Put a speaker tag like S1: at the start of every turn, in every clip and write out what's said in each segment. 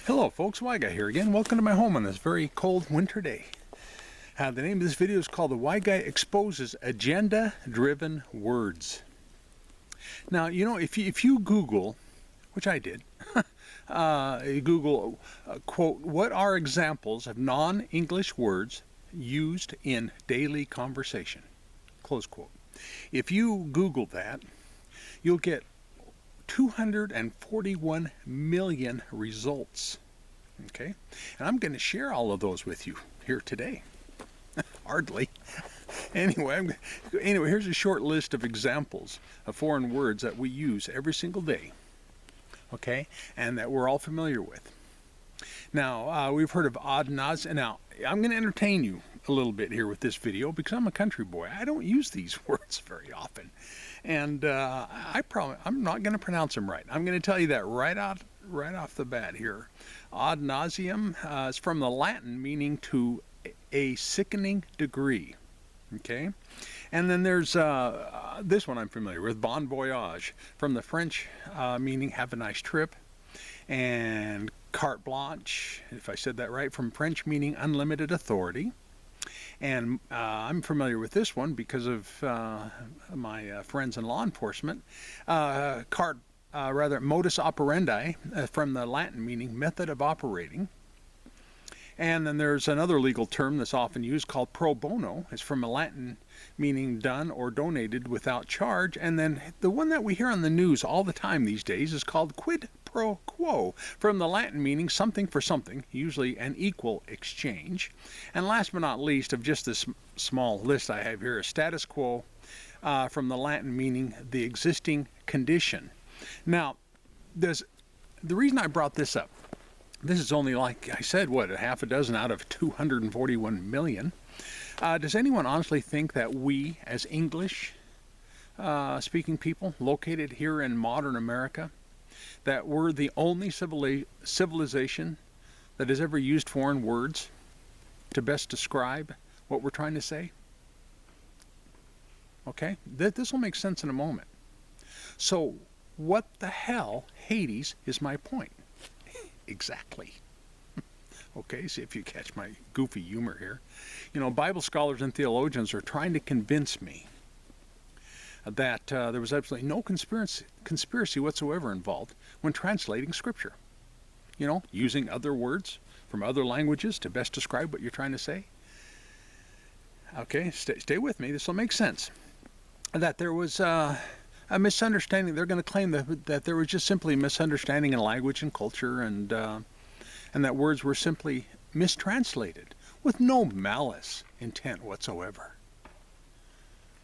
S1: Hello folks, Wyguy here again. Welcome to my home on this very cold winter day. The name of this video is called The Wyguy Exposes Agenda-Driven Words. Now, you know, if you Google, which I did, Google, quote, what are examples of non-English words used in daily conversation, close quote. If you Google that, you'll get 241 million results. Okay, and I'm going to share all of those with you here today. Hardly. Anyway, here's a short list of examples of foreign words that we use every single day. Okay, and that we're all familiar with. Now, we've heard of ad nauseam. Now, I'm going to entertain you a little bit here with this video because I'm a country boy. I don't use these words very often. And I'm not going to pronounce them right. I'm going to tell you that right off the bat here. Ad nauseam is from the Latin meaning to a sickening degree. Okay? And then there's this one I'm familiar with, bon voyage, from the French meaning have a nice trip. And carte blanche, if I said that right, from French meaning unlimited authority. And I'm familiar with this one because of my friends in law enforcement. Modus operandi, from the Latin meaning method of operating. And then there's another legal term that's often used called pro bono. It's from a Latin meaning done or donated without charge. And then the one that we hear on the news all the time these days is called quid pro quo, from the Latin meaning something for something, usually an equal exchange. And last but not least, of just this small list I have here, is status quo, from the Latin meaning the existing condition. Now, the reason I brought this up, this is only, like I said, what, a half a dozen out of 241 million. Does anyone honestly think that we, as English speaking people located here in modern America, that we're the only civilization that has ever used foreign words to best describe what we're trying to say? Okay, this will make sense in a moment. So, what the hell, Hades, is my point? Exactly. Okay, see if you catch my goofy humor here. You know, Bible scholars and theologians are trying to convince me that there was absolutely no conspiracy whatsoever involved when translating Scripture. You know, using other words from other languages to best describe what you're trying to say. Okay, stay with me. This will make sense. That there was a misunderstanding. They're going to claim that there was just simply a misunderstanding in language and culture, and that words were simply mistranslated with no malice intent whatsoever.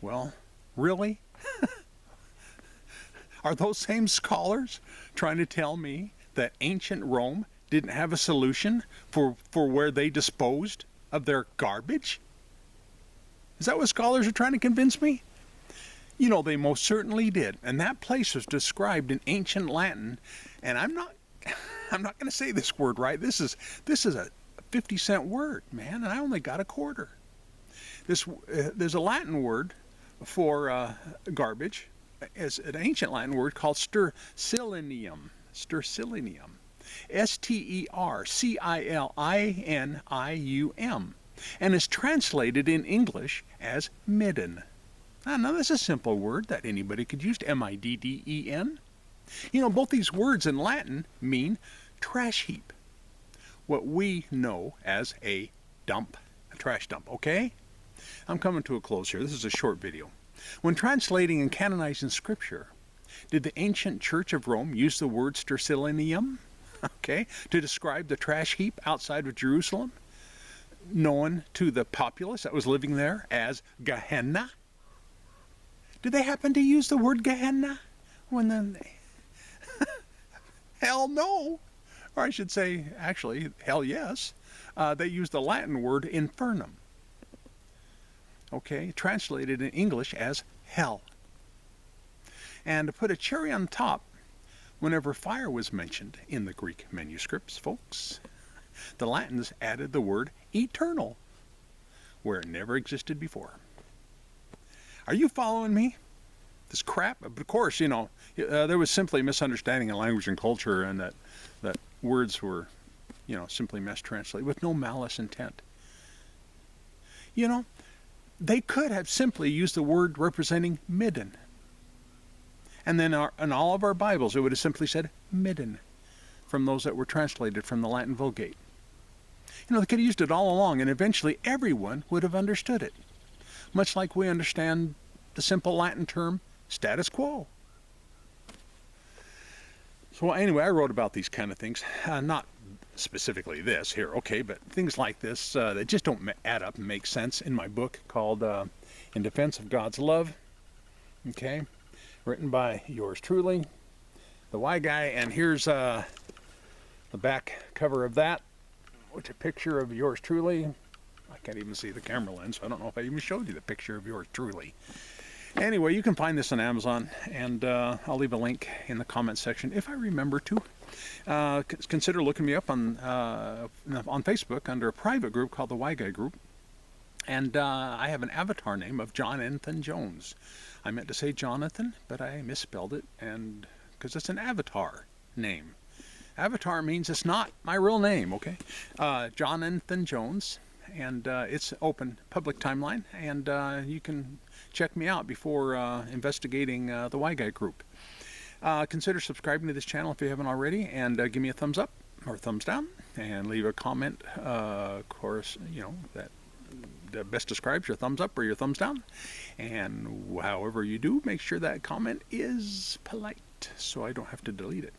S1: Well, really? Are those same scholars trying to tell me that ancient Rome didn't have a solution for where they disposed of their garbage? Is that what scholars are trying to convince me? You know, they most certainly did. And that place was described in ancient Latin, and I'm not going to say this word right. This is a 50-cent word, man, and I only got a quarter. There's a Latin word for garbage. It's an ancient Latin word called stercilinium. Stercilinium. Stercilinium. And is translated in English as midden. Now, this is a simple word that anybody could use, midden. You know, both these words in Latin mean trash heap. What we know as a dump, a trash dump, okay? I'm coming to a close here. This is a short video. When translating and canonizing Scripture, did the ancient Church of Rome use the word stercilinium, okay, to describe the trash heap outside of Jerusalem, known to the populace that was living there as Gehenna? Did they happen to use the word Gehenna? Hell no. Or I should say, actually, hell yes. They used the Latin word infernum. Okay, translated in English as hell. And to put a cherry on top, whenever fire was mentioned in the Greek manuscripts, folks, the Latins added the word eternal, where it never existed before. Are you following me? This crap, of course, you know, there was simply misunderstanding in language and culture, and that words were simply mistranslated with no malice intent. They could have simply used the word representing midden. And then in all of our Bibles, it would have simply said midden from those that were translated from the Latin Vulgate. They could have used it all along, and eventually everyone would have understood it. Much like we understand the simple Latin term status quo. So anyway, I wrote about these kind of things. Not specifically this here, okay, but things like this that just don't add up and make sense in my book called In Defense of God's Love, okay, written by yours truly, the Y Guy, and here's the back cover of that, which is a picture of yours truly. I can't even see the camera lens, so I don't know if I even showed you the picture of yours truly. Anyway, you can find this on Amazon, and I'll leave a link in the comments section if I remember to. Consider looking me up on Facebook under a private group called the Y Guy Group. And I have an avatar name of Jonathan Jones. I meant to say Jonathan, but I misspelled it, and because it's an avatar name. Avatar means it's not my real name, okay? Jonathan Jones, and it's open public timeline, and you can check me out before investigating the Y Guy Group. Consider subscribing to this channel if you haven't already, and give me a thumbs up or thumbs down, and leave a comment, of course, that best describes your thumbs up or your thumbs down. And however you do, make sure that comment is polite so I don't have to delete it.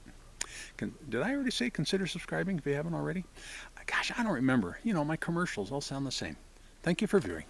S1: Did I already say consider subscribing if you haven't already? Gosh, I don't remember. My commercials all sound the same. Thank you for viewing.